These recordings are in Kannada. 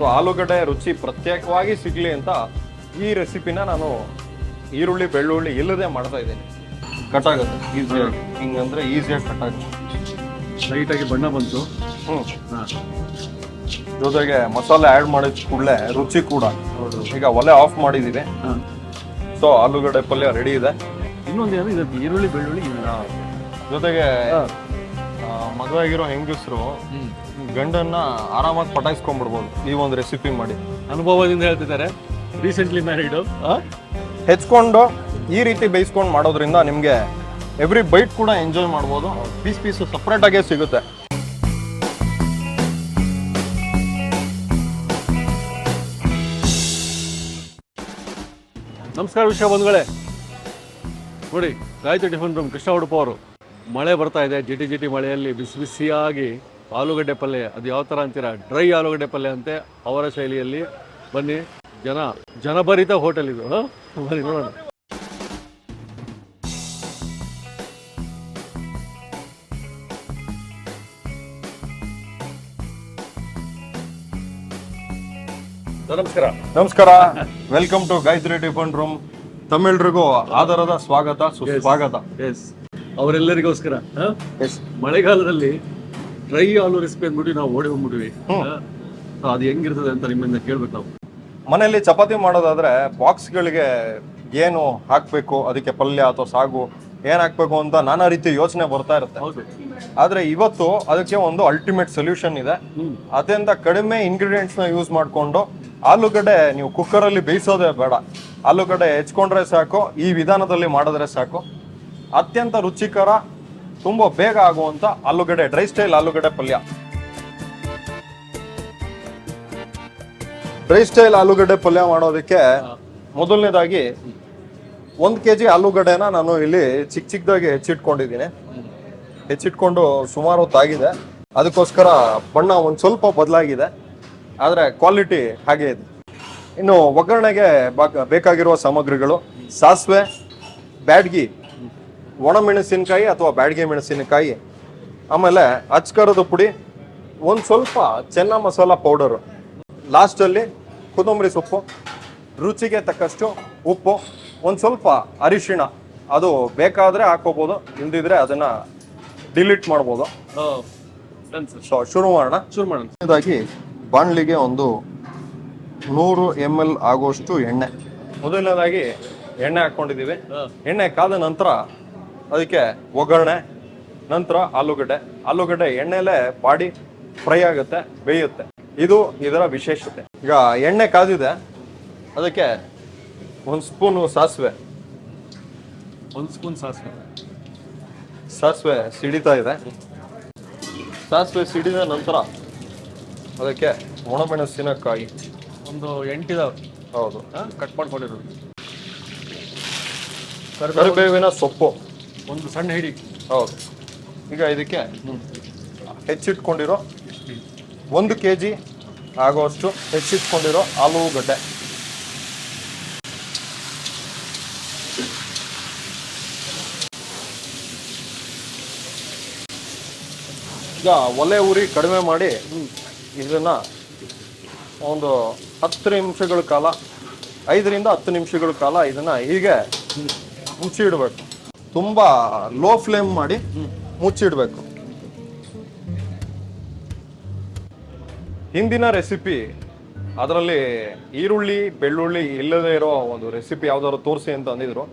ಸೊ ಆಲೂಗಡ್ಡೆ ರುಚಿ ಪ್ರತ್ಯೇಕವಾಗಿ ಸಿಗಲಿ ಅಂತ ಈ ರೆಸಿಪಿನ ನಾನು ಈರುಳ್ಳಿ ಬೆಳ್ಳುಳ್ಳಿ ಇಲ್ಲದೆ ಮಾಡ್ತಾ ಇದ್ದೀನಿ. ಕಟ್ ಆಗುತ್ತೆ ಈಸಿಯಾಗಿ, ಹಿಂಗಂದ್ರೆ ಈಸಿಯಾಗಿ ಕಟ್ ಆಗುತ್ತೆ. ಲೈಟಾಗಿ ಬಣ್ಣ ಬಂತು. ಜೊತೆಗೆ ಮಸಾಲೆ ಆ್ಯಡ್ ಮಾಡಿದ ಕೂಡಲೇ ರುಚಿ ಕೂಡ. ಈಗ ಒಲೆ ಆಫ್ ಮಾಡಿದ್ದೀವಿ. ಸೊ ಆಲೂಗಡ್ಡೆ ಪಲ್ಯ ರೆಡಿ ಇದೆ. ಇನ್ನೊಂದು ಏನು ಇದಕ್ಕೆ ಈರುಳ್ಳಿ ಬೆಳ್ಳುಳ್ಳಿ ಜೊತೆಗೆ ಮದುವೆ ಆಗಿರೋ ಹೆಂಗಸರು ಗಂಡನ್ನ ಆರಾಮಾಗಿ ಪಟಾಯಿಸ್ಕೊಂಡ್ಬಿಡ್ಬೋದು ಈ ಒಂದು ರೆಸಿಪಿ ಮಾಡಿ. ಅನುಭವದಿಂದ ಹೇಳ್ತಿದ್ದಾರೆ. Recently married. ಹೆಚ್ಕೊಂಡು ಈ ರೀತಿ ಬೇಯಿಸ್ಕೊಂಡು ಮಾಡೋದ್ರಿಂದ ನಿಮಗೆ ಎವ್ರಿ ಬೈಟ್ ಕೂಡ ಎಂಜಾಯ್ ಮಾಡ್ಬೋದು. ಪೀಸು ಸಪ್ರೇಟ್ ಆಗೇ ಸಿಗುತ್ತೆ. ನಮಸ್ಕಾರ ವಿಷಯ ಬಂಧುಗಳೇ. ನೋಡಿ, ಗಾಯತ್ರಿ ಟಿಫನ್ ರೂಮ್ ಕೃಷ್ಣ ಉಡುಪ ಅವರು. ಮಳೆ ಬರ್ತಾ ಇದೆ, ಜಿಟಿ ಮಳೆಯಲ್ಲಿ ಬಿಸಿ ಬಿಸಿಯಾಗಿ ಆಲೂಗಡ್ಡೆ ಪಲ್ಯ. ಅದು ಯಾವ ಥರ ಅಂತೀರಾ? ಡ್ರೈ ಆಲೂಗಡ್ಡೆ ಪಲ್ಯ ಅಂತೆ, ಅವರ ಶೈಲಿಯಲ್ಲಿ. ಬನ್ನಿ, ಜನಭರಿತ ಹೋಟೆಲ್ ಇದು. ಬನ್ನಿ ನೋಡೋಣ. ನಮಸ್ಕಾರ. Welcome to Gayatri tiffin room. ತಮಿಳರಿಗೂ ಆಧಾರದ ಸ್ವಾಗತ, ಸುಸ್ವಾಗತ. ಅವರೆಲ್ಲರಿಗೋಸ್ಕರ ಮಳೆಗಾಲದಲ್ಲಿ ಡ್ರೈ ಆಲೂ ರೆಸಿಪಿ ಅಂದ್ಬಿಟ್ಟು ನಾವು ಓಡಿ ಹೋಗ್ಬಿಟ್ವಿ. ಅದು ಹೆಂಗಿರ್ತದೆ ಅಂತ ನಿಮ್ಮಿಂದ ಕೇಳ್ಬೇಕು ನಾವು. ಮನೆಯಲ್ಲಿ ಚಪಾತಿ ಮಾಡೋದಾದ್ರೆ ಬಾಕ್ಸ್ಗಳಿಗೆ ಏನು ಹಾಕ್ಬೇಕು, ಅದಕ್ಕೆ ಪಲ್ಯ ಅಥವಾ ಸಾಗು ಏನ್ ಹಾಕ್ಬೇಕು ಅಂತ ನಾನಾ ರೀತಿ ಯೋಚನೆ ಬರ್ತಾ ಇರುತ್ತೆ. ಆದ್ರೆ ಇವತ್ತು ಅದಕ್ಕೆ ಒಂದು ಅಲ್ಟಿಮೇಟ್ ಸೊಲ್ಯೂಷನ್ ಇದೆ. ಅತ್ಯಂತ ಕಡಿಮೆ ಇಂಗ್ರೀಡಿಯೆಂಟ್ಸ್ ನ ಯೂಸ್ ಮಾಡ್ಕೊಂಡು ಆಲೂಗಡ್ಡೆ ನೀವು ಕುಕ್ಕರ್ ಅಲ್ಲಿ ಬೇಯಿಸೋದೇ ಬೇಡ, ಆಲೂಗಡ್ಡೆ ಹೆಚ್ಕೊಂಡ್ರೆ ಸಾಕು. ಈ ವಿಧಾನದಲ್ಲಿ ಮಾಡಿದ್ರೆ ಸಾಕು. ಅತ್ಯಂತ ರುಚಿಕರ, ತುಂಬಾ ಬೇಗ ಆಗುವಂತ ಆಲೂಗಡ್ಡೆ ಡ್ರೈ ಸ್ಟೈಲ್ ಆಲೂಗಡ್ಡೆ ಪಲ್ಯ. ಡ್ರೈ ಸ್ಟೈಲ್ ಆಲೂಗಡ್ಡೆ ಪಲ್ಯ ಮಾಡೋದಕ್ಕೆ ಮೊದಲನೇದಾಗಿ 1 kg ಆಲೂಗಡ್ಡೆನ ನಾನು ಇಲ್ಲಿ ಚಿಕ್ಕದಾಗಿ ಹೆಚ್ಚಿಟ್ಕೊಂಡಿದ್ದೀನಿ. ಹೆಚ್ಚಿಟ್ಕೊಂಡು ಸುಮಾರು ಹೊತ್ತಾಗಿದೆ. ಅದಕ್ಕೋಸ್ಕರ ಬಣ್ಣ ಒಂದು ಸ್ವಲ್ಪ ಬದಲಾಗಿದೆ, ಆದರೆ ಕ್ವಾಲಿಟಿ ಹಾಗೆ ಇದೆ. ಇನ್ನು ಒಗ್ಗರಣೆಗೆ ಬೇಕಾಗಿರುವ ಸಾಮಗ್ರಿಗಳು: ಸಾಸಿವೆ, ಬ್ಯಾಡ್ಗಿ, ಒಣಮೆಣಸಿನಕಾಯಿ ಅಥವಾ ಬ್ಯಾಡ್ಗಿ ಮೆಣಸಿನಕಾಯಿ, ಆಮೇಲೆ ಅಚ್ಕರದ ಪುಡಿ, ಒಂದು ಸ್ವಲ್ಪ ಚೆನ್ನ ಮಸಾಲ ಪೌಡರು, ಲಾಸ್ಟಲ್ಲಿ ಕೊತ್ತಂಬರಿ ಸೊಪ್ಪು, ರುಚಿಗೆ ತಕ್ಕಷ್ಟು ಉಪ್ಪು, ಒಂದು ಸ್ವಲ್ಪ ಅರಿಶಿಣ. ಅದು ಬೇಕಾದರೆ ಹಾಕೋಬೋದು, ಇಲ್ದಿದ್ರೆ ಅದನ್ನ ಡಿಲೀಟ್ ಮಾಡ್ಬೋದು. ಸೊ ಶುರು ಮಾಡೋಣ. ಇದಾಗಿ ಬಾಣಲಿಗೆ ಒಂದು 100 ml ಆಗುವಷ್ಟು ಎಣ್ಣೆ. ಮೊದಲನೇದಾಗಿ ಎಣ್ಣೆ ಹಾಕೊಂಡಿದ್ದೀವಿ. ಎಣ್ಣೆ ಕಾದ ನಂತರ ಅದಕ್ಕೆ ಒಗ್ಗರಣೆ, ನಂತರ ಆಲೂಗಡ್ಡೆ ಎಣ್ಣೆಲೆ ಬಾಡಿ ಫ್ರೈ ಆಗುತ್ತೆ, ಬೇಯುತ್ತೆ. ಇದು ಇದರ ವಿಶೇಷತೆ. ಈಗ ಎಣ್ಣೆ ಕಾದಿದೆ, ಅದಕ್ಕೆ 1 ಸ್ಪೂನು ಸಾಸಿವೆ. 1 ಸ್ಪೂನ್ ಸಾಸಿವೆ ಸಿಡಿತಾ ಇದೆ. ಸಾಸಿವೆ ಸಿಡಿದ ನಂತರ ಅದಕ್ಕೆ ಒಣಮೆಣಸಿನಕಾಯಿ ಒಂದು 8 ಇದಾವೆ. ಹೌದು, ಕಟ್ ಮಾಡ್ಕೊಂಡಿರೋದು. ಕರಿಬೇವಿನ ಸೊಪ್ಪು ಒಂದು ಸಣ್ಣ ಹಿಡಿ. ಹೌದು. ಈಗ ಇದಕ್ಕೆ ಹೆಚ್ಚಿಟ್ಕೊಂಡಿರೋ 1 kg ಆಗುವಷ್ಟು ಹೆಚ್ಚಿಟ್ಕೊಂಡಿರೋ ಆಲೂಗಡ್ಡೆ. ಈಗ ಒಲೆ ಉರಿ ಕಡಿಮೆ ಮಾಡಿ ಇದನ್ನ ಒಂದು 10 ನಿಮಿಷಗಳ ಕಾಲ, 5 ರಿಂದ 10 ನಿಮಿಷಗಳ ಕಾಲ ಇದನ್ನ ಹೀಗೆ ಮುಚ್ಚಿಡ್ಬೇಕು. ತುಂಬಾ ಲೋ ಫ್ಲೇಮ್ ಮಾಡಿ ಮುಚ್ಚಿಡ್ಬೇಕು. ಹಿಂದಿನ ರೆಸಿಪಿ, ಅದರಲ್ಲಿ ಈರುಳ್ಳಿ ಬೆಳ್ಳುಳ್ಳಿ ಇಲ್ಲದೆ ಇರೋ ಒಂದು ರೆಸಿಪಿ ಯಾವ್ದಾದ್ರು ತೋರಿಸಿ ಅಂತ ಅಂದಿದ್ರು.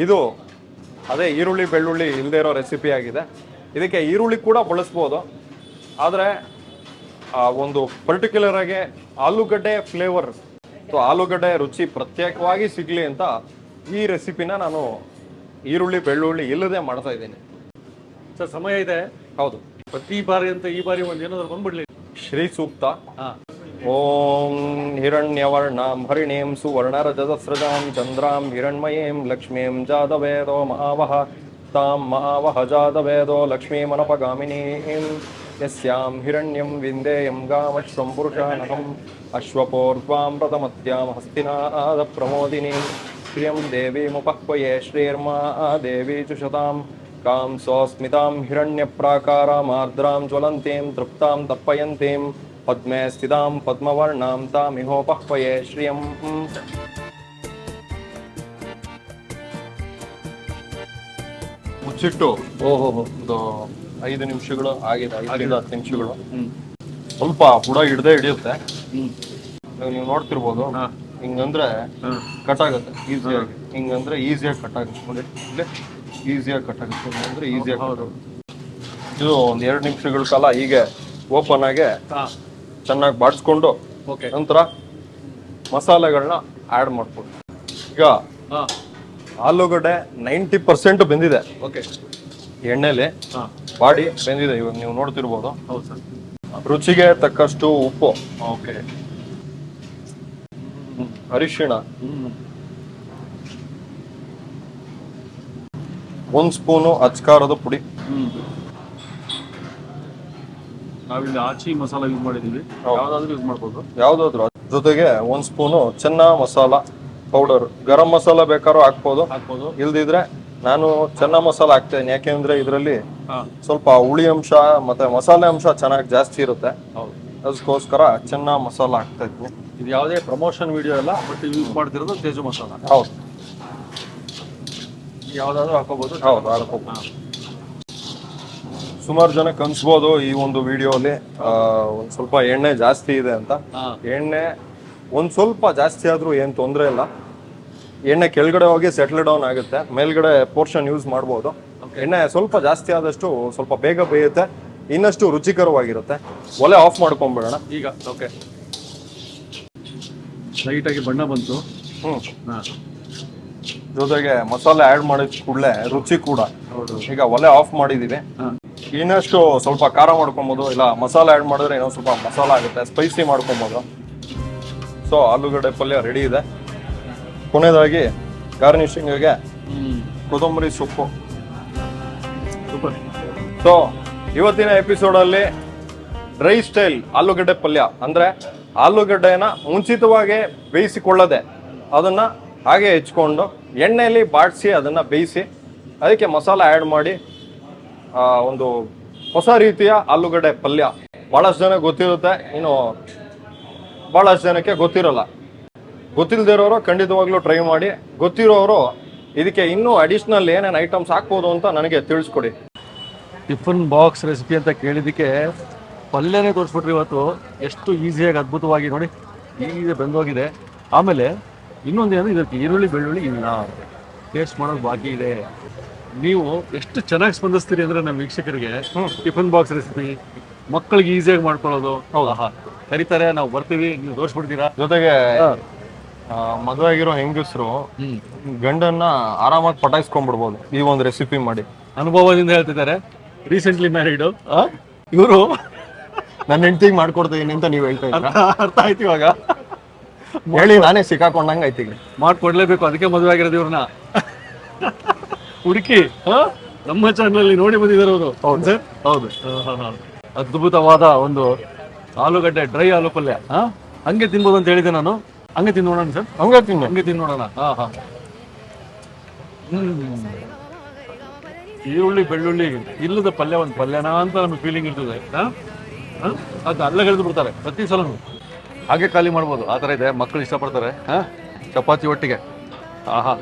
ಇದು ಅದೇ ಈರುಳ್ಳಿ ಬೆಳ್ಳುಳ್ಳಿ ಇಲ್ಲದೆ ಇರೋ ರೆಸಿಪಿ ಆಗಿದೆ. ಇದಕ್ಕೆ ಈರುಳ್ಳಿ ಕೂಡ ಬಳಸ್ಬೋದು, ಆದರೆ ಒಂದು ಪರ್ಟಿಕ್ಯುಲರ್ ಆಗಿ ಆಲೂಗಡ್ಡೆ ಫ್ಲೇವರ್, ಆಲೂಗಡ್ಡೆ ರುಚಿ ಪ್ರತ್ಯೇಕವಾಗಿ ಸಿಗಲಿ ಅಂತ ಈ ರೆಸಿಪಿನ ನಾನು ಈರುಳ್ಳಿ ಬೆಳ್ಳುಳ್ಳಿ ಇಲ್ಲದೆ ಮಾಡ್ತಾ ಇದ್ದೀನಿ. ಸರ್, ಸಮಯ ಇದೆ. ಹೌದು. ಪ್ರತಿ ಬಾರಿ ಅಂತ ಈ ಬಾರಿ ಒಂದು ಏನಾದ್ರು ಬಂದ್ಬಿಡ್ಲಿ. ಶ್ರೀ ಸೂಕ್ತ. ಓಂ ಹಿರಣ್ಯವರ್ಣಾಂ ಹರಿಣೀಂ ಸುವರ್ಣರಜತಸ್ರಜಾಂ ಚಂದ್ರಾಂ ಹಿರಣ್ಮಯೀಂ ಲಕ್ಷ್ಮೀಂ ಜಾತವೇದೋ ಮಹಾವಹ ತಾಂ ಮಹಾವಹ ಜಾತವೇದೋ ಲಕ್ಷ್ಮೀಮನಪಗಾಮಿನೀಂ ಯಸ್ಯಾಂ ಹಿರಣ್ಯಂ ವಿಂದೇಯಂ ಗಾಮಶ್ವಂ ಪುರುಷಾನಹಂ ಅಶ್ವಪೋರ್ವಾಂ ಪ್ರಥಮತ್ಯಾಂ ಹಸ್ತಿನಾದ ಪ್ರಮೋದಿನೀಂ ಶ್ರಿಯಂ ದೇವೀಮುಪಹ್ವಯೇ ಶ್ರೀರ್ಮಾ ದೇವಿ ಚುಷತಾಂ ಕಾಂ ಸ್ವಸ್ಮಿತಾಂ ಹಿರಣ್ಯಪ್ರಾಕಾರಾಂ ಆರ್ದ್ರಾಂ ಜ್ವಲಂತೀಂ ತೃಪ್ತಾಂ ತಪ್ಪಯಂತೀಂ ಪದ್ಮೆ ಸ್ಥಿತಾಂ ಪದ್ಮವರ್ಣಾಂ ತಾಮಿಹೋಪಹ್ವಯೇ ಶ್ರಿಯಂ. ಮುಚ್ಚಿಟ್ಟು ಒಂದು 5 ನಿಮಿಷಗಳು ಆಗಿದೆ, 5ರಿಂದ 10 ನಿಮಿಷಗಳು. ಸ್ವಲ್ಪ ಬುಡ ಹಿಡ್ದೇ ಹಿಡಿಯುತ್ತೆ. ನೀವು ನೋಡ್ತಿರ್ಬೋದು, ಹಿಂಗಂದ್ರೆ ಕಟ್ ಆಗುತ್ತೆ ಈಸಿಯಾಗಿ. ಹಿಂಗಂದ್ರೆ ಈಸಿಯಾಗಿ ಕಟ್ ಆಗುತ್ತೆ ನೋಡಿ, ಇಲ್ಲೇ ಈಸಿಯಾಗಿ ಕಟ್ ಆಗುತ್ತೆ. ಹಿಂಗಂದ್ರೆ ಈಸಿಯಾಗಿ. ಇದು ಒಂದ್ 2 ನಿಮಿಷಗಳ ಕಾಲ ಹೀಗೆ ಓಪನ್ ಆಗಿ ಚೆನ್ನಾಗಿ ಬಾಡಿಸ್ಕೊಂಡು ನಂತರ ಮಸಾಲೆಗಳನ್ನ ಆಡ್ ಮಾಡ್ಕೊಂಡು. ಈಗ ಆಲೂಗಡ್ಡೆ 90% ಬೆಂದಿದೆ ಎಣ್ಣೆಲಿ, ಬಾಡಿ ಬೆಂದಿದೆ. ಇವಾಗ ನೀವು ನೋಡ್ತಿರ್ಬೋದು. ರುಚಿಗೆ ತಕ್ಕಷ್ಟು ಉಪ್ಪು, ಅರಿಶಿಣ, 1 ಸ್ಪೂನು ಅಚ್ಕಾರದ ಪುಡಿ. ನಾವಿಲ್ಲಿ ಆಚಿ ಮಸಾಲ ಯೂಸ್ ಮಾಡಿದೀವಿ, ಯಾವ್ದಾದ್ರು ಯೂಸ್ ಮಾಡ್ಬೋದು. ಯಾವ್ದಾದ್ರು ಜೊತೆಗೆ 1 ಸ್ಪೂನು ಚೆನ್ನ ಮಸಾಲ ಪೌಡರ್. ಗರಂ ಮಸಾಲ ಬೇಕಾದ್ರೂ ಹಾಕ್ಬೋದು, ಇಲ್ದಿದ್ರೆ ನಾನು ಚೆನ್ನ ಮಸಾಲ ಹಾಕ್ತೇನೆ. ಯಾಕೆಂದ್ರೆ ಇದರಲ್ಲಿ ಸ್ವಲ್ಪ ಹುಳಿ ಅಂಶ ಮತ್ತೆ ಮಸಾಲೆ ಅಂಶ ಚೆನ್ನಾಗಿ ಜಾಸ್ತಿ ಇರುತ್ತೆ, ಅದಕ್ಕೋಸ್ಕರ ಚೆನ್ನ ಮಸಾಲ ಹಾಕ್ತಾ ಇದ್ವಿ. ಇದು ಯಾವುದೇ ಪ್ರಮೋಷನ್ ವಿಡಿಯೋ ಅಲ್ಲ, ಬಟ್ ಯೂಸ್ ಮಾಡ್ತಿರೋದು ತೇಜು ಮಸಾಲ. ಹೌದು, ಯಾವ್ದಾದ್ರು ಹಾಕೋಬಹುದು. ಹೌದು, ಹಾಕೋಬಹುದು. ಸುಮಾರು ಜನಕ್ಕೆ ಅನ್ಸ್ಬೋದು ಈ ಒಂದು ವಿಡಿಯೋಲಿ ಒಂದ್ ಸ್ವಲ್ಪ ಎಣ್ಣೆ ಜಾಸ್ತಿ ಇದೆ ಅಂತ. ಎಣ್ಣೆ ಒಂದ್ ಸ್ವಲ್ಪ ಜಾಸ್ತಿ ಆದ್ರೂ ಏನ್ ತೊಂದರೆ ಇಲ್ಲ. ಎಣ್ಣೆ ಕೆಳಗಡೆ ಹೋಗಿ ಸೆಟ್ಲ್ ಡೌನ್ ಆಗುತ್ತೆ, ಮೇಲ್ಗಡೆ ಪೋರ್ಷನ್ ಯೂಸ್ ಮಾಡ್ಬೋದು. ಎಣ್ಣೆ ಸ್ವಲ್ಪ ಜಾಸ್ತಿ ಆದಷ್ಟು ಸ್ವಲ್ಪ ಬೇಗ ಬೇಯುತ್ತೆ, ಇನ್ನಷ್ಟು ರುಚಿಕರವಾಗಿರುತ್ತೆ. ಒಲೆ ಆಫ್ ಮಾಡ್ಕೊಂಡ್ಬಿಡೋಣ ಈಗ. ಓಕೆ, ಲೈಟ್ ಆಗಿ ಬಣ್ಣ ಬಂತು. ಜೊತೆಗೆ ಮಸಾಲೆ ಆಡ್ ಮಾಡಿದ ಕೂಡಲೇ ರುಚಿ ಕೂಡ. ಈಗ ಒಲೆ ಆಫ್ ಮಾಡಿದೀವಿ. ಇನ್ನಷ್ಟು ಸ್ವಲ್ಪ ಖಾರ ಮಾಡ್ಕೊಬೋದು, ಇಲ್ಲ ಮಸಾಲೆ ಆಡ್ ಮಾಡಿದ್ರೆ ಇನ್ನೊಂದು ಸ್ವಲ್ಪ ಮಸಾಲ ಆಗುತ್ತೆ, ಸ್ಪೈಸಿ ಮಾಡ್ಕೊಬೋದು. ಸೊ ಆಲೂಗಡ್ಡೆ ಪಲ್ಯ ರೆಡಿ ಇದೆ. ಕೊನೆಯದಾಗಿ ಗಾರ್ನಿಶಿಂಗ್ಗೆ ಕೊತ್ತಂಬರಿ ಸೊಪ್ಪು. ಸೊ ಇವತ್ತಿನ ಎಪಿಸೋಡಲ್ಲಿ ಡ್ರೈ ಸ್ಟೈಲ್ ಆಲೂಗಡ್ಡೆ ಪಲ್ಯ, ಅಂದ್ರೆ ಆಲೂಗಡ್ಡೆನ ಮುಂಚಿತವಾಗಿ ಬೇಯಿಸಿಕೊಳ್ಳದೆ ಅದನ್ನ ಹಾಗೆ ಹೆಚ್ಕೊಂಡು ಎಣ್ಣೆಯಲ್ಲಿ ಬಾಡಿಸಿ ಅದನ್ನ ಬೇಯಿಸಿ ಅದಕ್ಕೆ ಮಸಾಲ ಆ್ಯಡ್ ಮಾಡಿ ಒಂದು ಹೊಸ ರೀತಿಯ ಆಲೂಗಡ್ಡೆ ಪಲ್ಯ. ಬಹಳಷ್ಟು ಜನ ಗೊತ್ತಿರುತ್ತೆ, ಇನ್ನು ಬಹಳಷ್ಟು ಜನಕ್ಕೆ ಗೊತ್ತಿರಲ್ಲ. ಗೊತ್ತಿಲ್ಲದಿರೋರು ಖಂಡಿತವಾಗ್ಲೂ ಟ್ರೈ ಮಾಡಿ. ಗೊತ್ತಿರೋರು ಇದಕ್ಕೆ ಇನ್ನೂ ಅಡಿಷನಲ್ ಏನೇನು ಐಟಮ್ಸ್ ಹಾಕ್ಬೋದು ಅಂತ ನನಗೆ ತಿಳಿಸ್ಕೊಡಿ. ಟಿಫನ್ ಬಾಕ್ಸ್ ರೆಸಿಪಿ ಅಂತ ಕೇಳಿದ್ದಕ್ಕೆ ಪಲ್ಯನೇ ತೋರಿಸ್ಬಿಟ್ರಿ ಇವತ್ತು. ಎಷ್ಟು ಈಸಿಯಾಗಿ ಅದ್ಭುತವಾಗಿ ನೋಡಿ, ಈಗ ಬೆಂದೋಗಿದೆ. ಆಮೇಲೆ ಇನ್ನೊಂದೇನು, ಇದಕ್ಕೆ ಈರುಳ್ಳಿ ಬೆಳ್ಳುಳ್ಳಿ ಇಲ್ಲ, ಟೇಸ್ಟ್ ಮಾಡೋದು ಬಾಕಿ ಇದೆ. ನೀವು ಎಷ್ಟು ಚೆನ್ನಾಗಿ ಸ್ಪಂದಿಸ್ತೀರಿ ಅಂದ್ರೆ ನಮ್ಮ ವೀಕ್ಷಕರಿಗೆ ಟಿಫನ್ ಬಾಕ್ಸ್ ರೆಸಿಪಿ ಮಕ್ಕಳಿಗೆ ಈಸಿಯಾಗಿ ಮಾಡ್ಕೊಳ್ಳೋದು. ಹೌದಾ, ಕರೀತಾರೆ, ನಾವು ಬರ್ತೀವಿ, ನೀವು ತೋರಿಸ್ಬಿಡ್ತೀರಾ. ಜೊತೆಗೆ ಮದುವೆ ಆಗಿರೋ ಹೆಂಗಸರು ಗಂಡನ್ನ ಆರಾಮಾಗಿ ಪಟಾಯಿಸ್ಕೊಂಡ್ಬಿಡ್ಬೋದು ಈ ಒಂದು ರೆಸಿಪಿ ಮಾಡಿ. ಅನುಭವದಿಂದ ಹೇಳ್ತಿದ್ದಾರೆ, ರೀಸೆಂಟ್ಲಿ ಮ್ಯಾರಿಡ್ ಇವರು. ನನ್ನ ಹೆಂಡತಿಗೆ ಮಾಡ್ಕೊಡ್ತೀನಿ ಅಂತ ನೀವು ಹೇಳ್ತಾ ಇದ್ದೀರಾ? ಅರ್ಥ ಆಯ್ತು ಇವಾಗ. ಹೇಳಿ ನಾನೇ ಸಿಕ್ಕಾಕೊಂಡಂಗೆ ಆಯ್ತು. ಈಗ ಮಾಡ್ಕೊಡ್ಲೇಬೇಕು, ಅದಕ್ಕೆ ಮದುವೆ ಆಗಿರೋದು ಇವ್ರನ್ನ. ಹುಡುಕಿ ನಮ್ಮ ಚಾನಲ್ ನೋಡಿ ಬಂದಿದ್ದಾರೆ ಅವರು. ಹೌದು ಸರ್, ಹೌದು. ಅದ್ಭುತವಾದ ಒಂದು ಆಲೂಗಡ್ಡೆ ಡ್ರೈ ಆಲೂ ಪಲ್ಯ. ಹಂಗೆ ತಿನ್ಬೋದು ಅಂತ ಹೇಳಿದೆ ನಾನು. ಹಂಗೆ ತಿನ್ನೋಣ ಸರ್, ಹಂಗೆ ತಿನ್ನೋಣ. ಈರುಳ್ಳಿ ಬೆಳ್ಳುಳ್ಳಿ ಇಲ್ಲದ ಪಲ್ಯ ಒಂದು ಪಲ್ಯನಾ ಅಂತ ನಮ್ಗೆ ಫೀಲಿಂಗ್ ಇರ್ತದೆ. ಅದು ಅಲ್ಲಗೆಳೆದು ಬಿಡ್ತಾರೆ ಪ್ರತಿ ಸಲ, ಹಾಗೆ ಖಾಲಿ ಮಾಡ್ಬೋದು, ಆ ಥರ ಇದೆ. ಮಕ್ಕಳು ಇಷ್ಟಪಡ್ತಾರೆ ಚಪಾತಿ ಒಟ್ಟಿಗೆ. ಆಹಾ,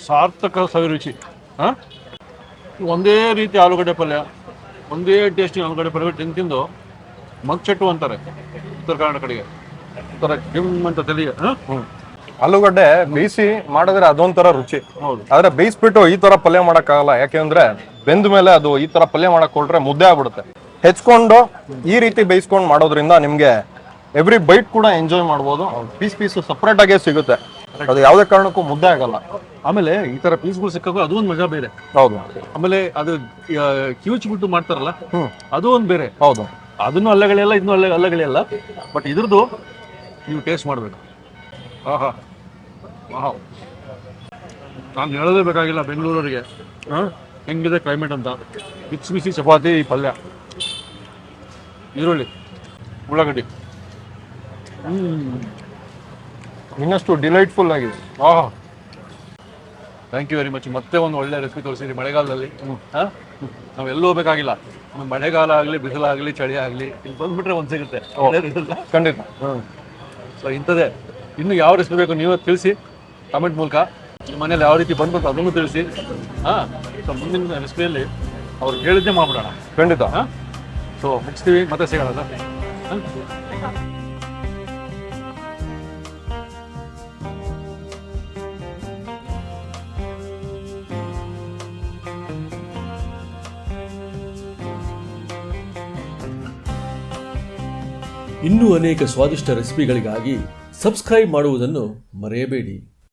ಸಾರ್ಥಕ ಸವಿರುಚಿ. ಒಂದೇ ರೀತಿ ಆಲೂಗಡ್ಡೆ ಪಲ್ಯ, ಒಂದೇ ಟೇಸ್ಟಿ ಆಲೂಗಡ್ಡೆ ಪಲ್ಯ ತಿಂದು ಮಗ್ಚಟ್ಟು ಅಂತಾರೆ ಉತ್ತರ ಕನ್ನಡ ಕಡೆಗೆ. ಒಂಥರ ಗಿಮ್ ಅಂತ ತೆಲಿಗೆ. ಆಲೂಗಡ್ಡೆ ಬೇಯಿಸಿ ಮಾಡಿದ್ರೆ ಅದೊಂಥರ ರುಚಿ. ಹೌದು, ಆದ್ರೆ ಬೇಯಿಸ್ಬಿಟ್ಟು ಈ ತರ ಪಲ್ಯ ಮಾಡಕ್ಕಾಗಲ್ಲ. ಯಾಕೆಂದ್ರೆ ಬೆಂದ ಮೇಲೆ ಅದು ಈ ತರ ಪಲ್ಯ ಮಾಡಕ್ ಕೊಟ್ರೆ ಮುದ್ದೆ ಆಗ್ಬಿಡುತ್ತೆ. ಹೆಚ್ಕೊಂಡು ಈ ರೀತಿ ಬೇಯಿಸ್ಕೊಂಡು ಮಾಡೋದ್ರಿಂದ ನಿಮ್ಗೆ ಎವ್ರಿ ಬೈಟ್ ಕೂಡ ಎಂಜಾಯ್ ಮಾಡ್ಬೋದು. ಪೀಸ್ ಸಪ್ರೇಟ್ ಆಗೇ ಸಿಗುತ್ತೆ, ಅದು ಯಾವುದೇ ಕಾರಣಕ್ಕೂ ಮುದ್ದೆ ಆಗಲ್ಲ. ಆಮೇಲೆ ಈ ತರ ಪೀಸ್ಗಳು ಸಿಕ್ಕಾಗ ಅದು ಒಂದು ಮಜಾ ಬೇರೆ. ಹೌದು. ಆಮೇಲೆ ಅದು ಕಿವುಚ್ಬಿಟ್ಟು ಮಾಡ್ತಾರಲ್ಲ, ಅದು ಒಂದು ಬೇರೆ. ಹೌದು, ಅದನ್ನು ಅಲ್ಲಗಳೆಯಲ್ಲ, ಇದನ್ನು ಅಲ್ಲಗಳೆಯಲ್ಲ. ಬಟ್ ಇದ್ರದ್ದು ನೀವು ಟೇಸ್ಟ್ ಮಾಡಬೇಕು. ಆಹಾ, ನಾನು ಹೇಳೋದೇ ಬೇಕಾಗಿಲ್ಲ ಬೆಂಗಳೂರವರಿಗೆ ಹೆಂಗಿದೆ ಕ್ಲೈಮೇಟ್ ಅಂತ. ಬಿಸಿ ಬಿಸಿ ಚಪಾತಿ, ಪಲ್ಯ, ಈರುಳ್ಳಿ, ಉಳ್ಳಾಗಡ್ಡಿ, ಇನ್ನಷ್ಟು ಡಿಲೈಟ್ಫುಲ್ ಆಗಿದೆ. Thank you very much. ಮತ್ತೆ ಒಂದು ಒಳ್ಳೆ ರೆಸಿಪಿ ತೋರಿಸಿದ್ರಿ ಮಳೆಗಾಲದಲ್ಲಿ. ನಾವೆಲ್ಲೂ ಹೋಗ್ಬೇಕಾಗಿಲ್ಲ ನಮ್ಮ ಮಳೆಗಾಲ ಆಗಲಿ ಬಿಸಿಲಾಗಲಿ ಚಳಿ ಆಗಲಿ ಇಲ್ಲಿ ಬಂದ್ಬಿಟ್ರೆ ಒಂದು ಸಿಗುತ್ತೆ ಖಂಡಿತ. ಸೊ ಇಂಥದ್ದೇ ಇನ್ನು ಯಾವ ರೆಸಿಪಿ ಬೇಕು ನೀವು ತಿಳಿಸಿ ಕಾಮೆಂಟ್ ಮೂಲಕ ನಿಮ್ಮ ಮನೇಲಿ ಯಾವ ರೀತಿ ಬಂತು ಅಂತ ಅದನ್ನು ತಿಳಿಸಿ. ಸೊ ಮುಂದಿನ ರೆಸಿಪಿಯಲ್ಲಿ ಅವ್ರು ಹೇಳಿದ್ದೇ ಮಾಡ್ಬಿಡೋಣ. ಖಂಡಿತ. ಸೊ ಮುಗಿಸ್ತೀವಿ, ಮತ್ತೆ ಸಿಗೋಣ ಸರ್. ಇನ್ನೂ ಅನೇಕ ಸ್ವಾದಿಷ್ಟ ರೆಸಿಪಿಗಳಿಗಾಗಿ ಸಬ್ಸ್ಕ್ರೈಬ್ ಮಾಡುವುದನ್ನು ಮರೆಯಬೇಡಿ.